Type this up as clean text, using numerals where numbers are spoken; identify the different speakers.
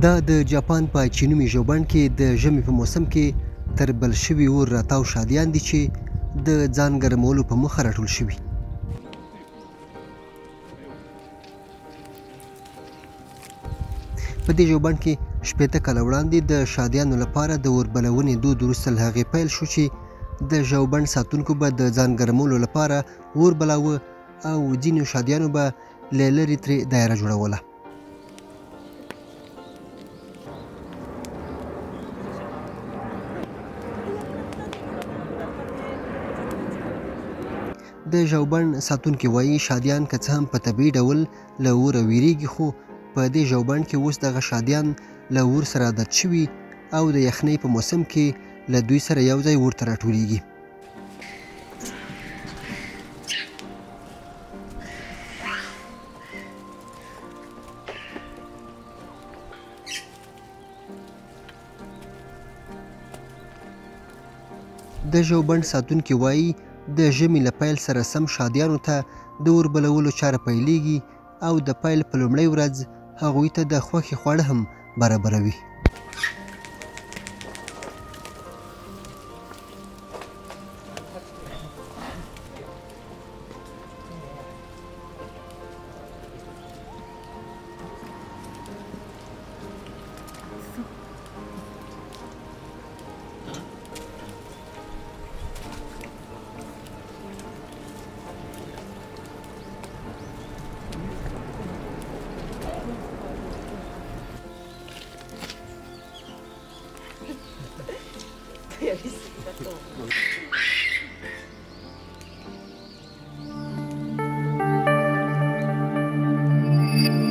Speaker 1: دا د جاپان په چینومي ژوبڼ کې د ژمي په موسم کې تر بل شوي اور راتاو شادیان دي چې د ځان ګرمولو په موخه راټول شوي. په دې ژوبڼ کې 80 کاله وړاندې د شادیانو لپاره د اور بلونې دود وروسته له هغې پیل شو چې د ژوبڼ ساتونکو به د ځان ګرمولو لپاره اور بلاوه او ځینو شادیانو به له لرې ترې دایره جوړوله. د ژوبڼ ساتونکي وایي شادیان که څه هم په طبیعي ډول له اوره ویریږي، خو په دې ژوبڼ کې اوس دغه شادیان له اور سره عادت شوي او د یخنۍ په موسم کې له دوی سره یو ځای اور ته راټولیږي. د ژوبڼ ساتونکي وایي د ژمي له پیل سره سم شادیانو ته د اور بلولو چاره پیلیږي او د پیل په لومړۍ ورځ هغوی ته د خوښې خواړه هم برابروي.
Speaker 2: やりすぎだと思う。